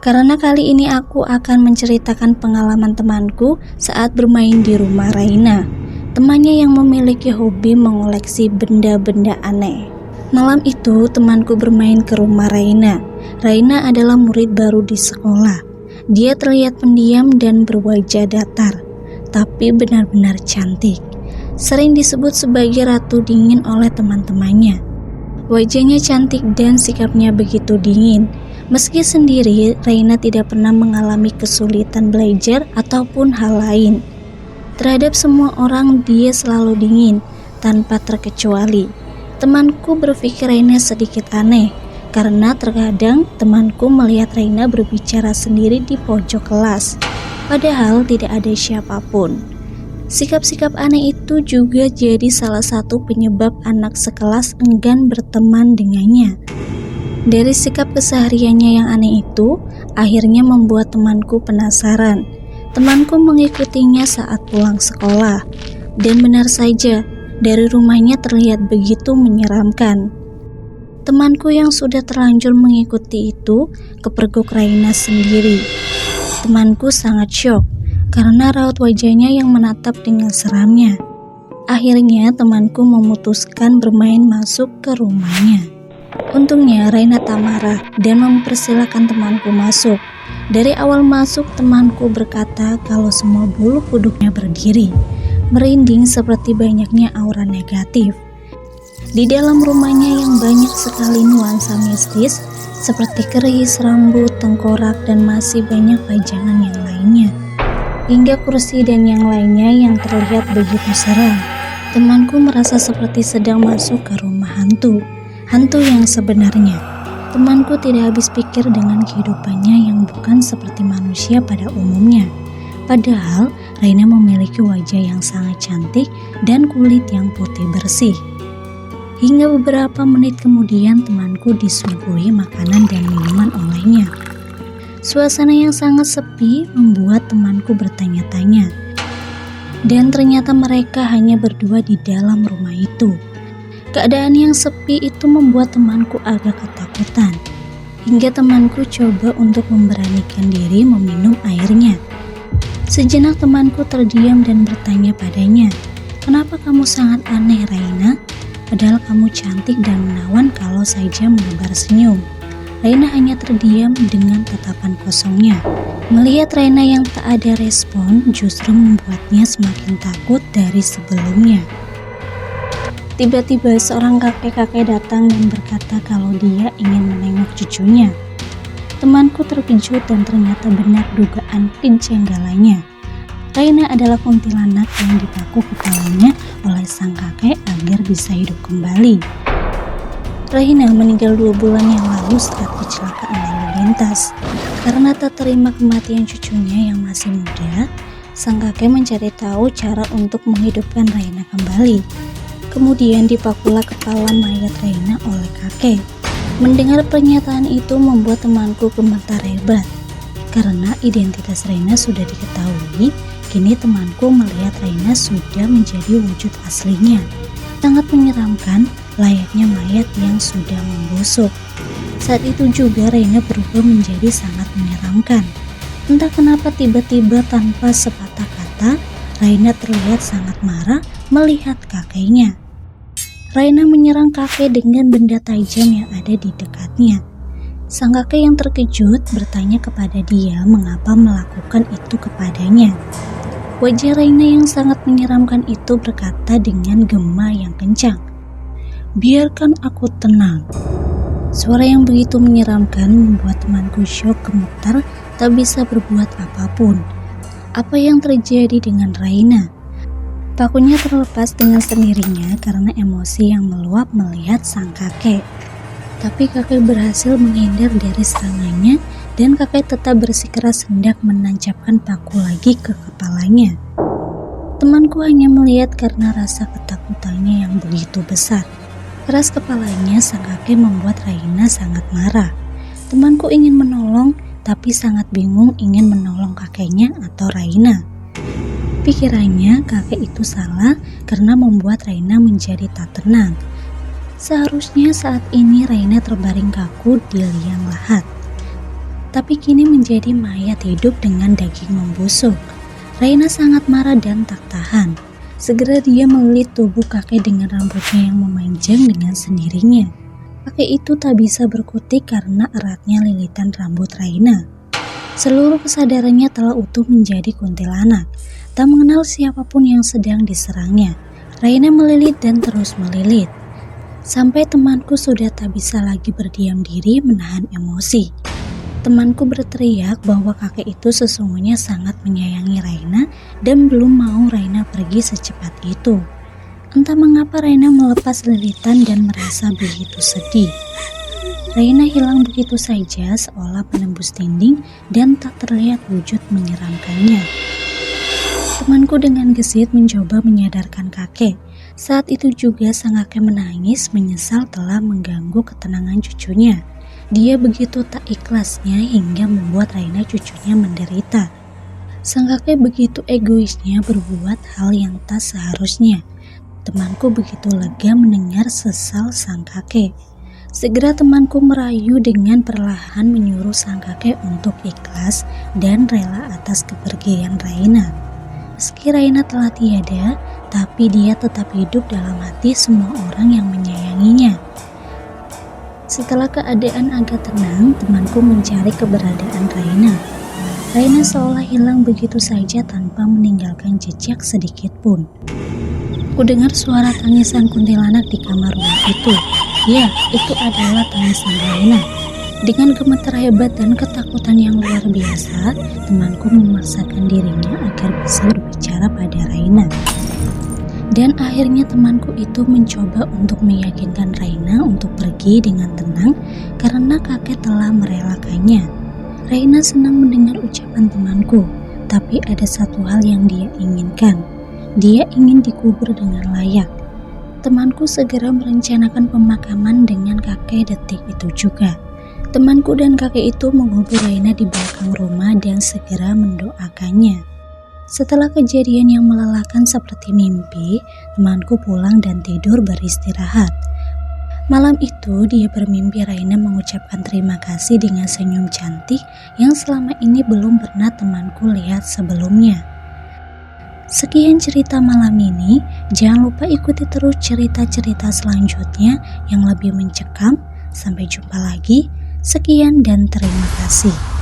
karena kali ini aku akan menceritakan pengalaman temanku saat bermain di rumah Raina, temannya yang memiliki hobi mengoleksi benda-benda aneh. Malam itu temanku bermain ke rumah Raina. Raina adalah murid baru di sekolah. Dia terlihat pendiam dan berwajah datar, tapi benar-benar cantik. Sering disebut sebagai ratu dingin oleh teman-temannya. Wajahnya cantik dan sikapnya begitu dingin. Meski sendiri, Raina tidak pernah mengalami kesulitan belajar ataupun hal lain. Terhadap semua orang, dia selalu dingin, tanpa terkecuali. Temanku berpikir Raina sedikit aneh, karena terkadang temanku melihat Raina berbicara sendiri di pojok kelas, padahal tidak ada siapapun. Sikap-sikap aneh itu juga jadi salah satu penyebab anak sekelas enggan berteman dengannya. Dari sikap kesehariannya yang aneh itu, akhirnya membuat temanku penasaran. Temanku mengikutinya saat pulang sekolah, dan benar saja, dari rumahnya terlihat begitu menyeramkan. Temanku yang sudah terlanjur mengikuti itu kepergok Raina sendiri. Temanku sangat syok karena raut wajahnya yang menatap dengan seramnya. Akhirnya temanku memutuskan bermain masuk ke rumahnya. Untungnya Raina tak marah dan mempersilahkan temanku masuk. Dari awal masuk temanku berkata kalau semua bulu kuduknya berdiri, merinding seperti banyaknya aura negatif. Di dalam rumahnya yang banyak sekali nuansa mistis seperti keris, rambut, tengkorak, dan masih banyak pajangan yang lainnya. Hingga kursi dan yang lainnya yang terlihat begitu seram. Temanku merasa seperti sedang masuk ke rumah hantu yang sebenarnya. Temanku tidak habis pikir dengan kehidupannya yang bukan seperti manusia pada umumnya. Padahal Raina memiliki wajah yang sangat cantik dan kulit yang putih bersih. Hingga beberapa menit kemudian temanku disuguhi makanan dan minuman olehnya. Suasana yang sangat sepi membuat temanku bertanya-tanya. Dan ternyata mereka hanya berdua di dalam rumah itu. Keadaan yang sepi itu membuat temanku agak ketakutan. Hingga temanku coba untuk memberanikan diri meminum airnya. Sejenak temanku terdiam dan bertanya padanya, "Kenapa kamu sangat aneh, Raina? Padahal kamu cantik dan menawan kalau saja menebar senyum." Raina hanya terdiam dengan tatapan kosongnya. Melihat Raina yang tak ada respon justru membuatnya semakin takut dari sebelumnya. Tiba-tiba seorang kakek-kakek datang dan berkata kalau dia ingin menengok cucunya. Temanku terkejut dan ternyata benar dugaan kejanggalannya. Raina adalah kuntilanak yang dipaku kepalanya oleh sang kakek agar bisa hidup kembali. Raina meninggal 2 bulan yang lalu saat kecelakaan lalu lintas. Karena tak terima kematian cucunya yang masih muda, sang kakek mencari tahu cara untuk menghidupkan Raina kembali. Kemudian dipakulah kepala mayat Raina oleh kakek. Mendengar pernyataan itu membuat temanku gemetar hebat. Karena identitas Raina sudah diketahui, kini temanku melihat Raina sudah menjadi wujud aslinya. Sangat menyeramkan, layaknya mayat yang sudah membusuk. Saat itu juga Raina berubah menjadi sangat menyeramkan. Entah kenapa tiba-tiba tanpa sepatah kata, Raina terlihat sangat marah melihat kakeknya. Raina menyerang kakek dengan benda tajam yang ada di dekatnya. Sang kakek yang terkejut bertanya kepada dia mengapa melakukan itu kepadanya. Wajah Raina yang sangat menyeramkan itu berkata dengan gema yang kencang, "Biarkan aku tenang." Suara yang begitu menyeramkan membuat temanku syok gemetar, tak bisa berbuat apapun. Apa yang terjadi dengan Raina? Pakunya terlepas dengan sendirinya karena emosi yang meluap melihat sang kakek. Tapi kakek berhasil menghindar dari serangannya dan kakek tetap bersikeras hendak menancapkan paku lagi ke kepalanya. Temanku hanya melihat karena rasa ketakutannya yang begitu besar. Keras kepalanya sang kakek membuat Raina sangat marah. Temanku ingin menolong tapi sangat bingung ingin menolong kakeknya atau Raina. Pikirannya kakek itu salah karena membuat Raina menjadi tak tenang. Seharusnya saat ini Raina terbaring kaku di liang lahat. tapi kini menjadi mayat hidup dengan daging membusuk. Raina sangat marah dan tak tahan. Segera dia melilit tubuh kakek dengan rambutnya yang memanjang dengan sendirinya. Kakek itu tak bisa berkutik karena eratnya lilitan rambut Raina. Seluruh kesadarannya telah utuh menjadi kuntilanak, tak mengenal siapapun yang sedang diserangnya. Raina melilit dan terus melilit, sampai temanku sudah tak bisa lagi berdiam diri menahan emosi. Temanku berteriak bahwa kakek itu sesungguhnya sangat menyayangi Raina dan belum mau Raina pergi secepat itu. Entah mengapa Raina melepas lilitan dan merasa begitu sedih. Raina hilang begitu saja seolah menembus dinding dan tak terlihat wujud menyeramkannya. Temanku dengan gesit mencoba menyadarkan kakek. Saat itu juga sang kakek menangis menyesal telah mengganggu ketenangan cucunya. Dia begitu tak ikhlasnya hingga membuat Raina cucunya menderita. Sang kakek begitu egoisnya berbuat hal yang tak seharusnya. Temanku begitu lega mendengar sesal sang kakek. Segera temanku merayu dengan perlahan menyuruh sang kakek untuk ikhlas dan rela atas kepergian Raina. Meski Raina telah tiada, tapi dia tetap hidup dalam hati semua orang yang menyayanginya. Setelah keadaan agak tenang, temanku mencari keberadaan Raina. Raina seolah hilang begitu saja tanpa meninggalkan jejak sedikit pun. Ku dengar suara tangisan kuntilanak di kamar rumah itu. Ya, itu adalah tangisan Raina. Dengan gemetar hebat dan ketakutan yang luar biasa, temanku memaksakan dirinya agar bisa berbicara pada Raina. Dan akhirnya temanku itu mencoba untuk meyakinkan Raina untuk pergi dengan tenang karena kakek telah merelakannya. Raina senang mendengar ucapan temanku, tapi ada satu hal yang dia inginkan. Dia ingin dikubur dengan layak. Temanku segera merencanakan pemakaman dengan kakek detik itu juga. Temanku dan kakek itu mengubur Raina di belakang rumah dan segera mendoakannya. Setelah kejadian yang melelahkan seperti mimpi, temanku pulang dan tidur beristirahat. Malam itu dia bermimpi Raina mengucapkan terima kasih dengan senyum cantik yang selama ini belum pernah temanku lihat sebelumnya. Sekian cerita malam ini, jangan lupa ikuti terus cerita-cerita selanjutnya yang lebih mencekam. Sampai jumpa lagi, sekian dan terima kasih.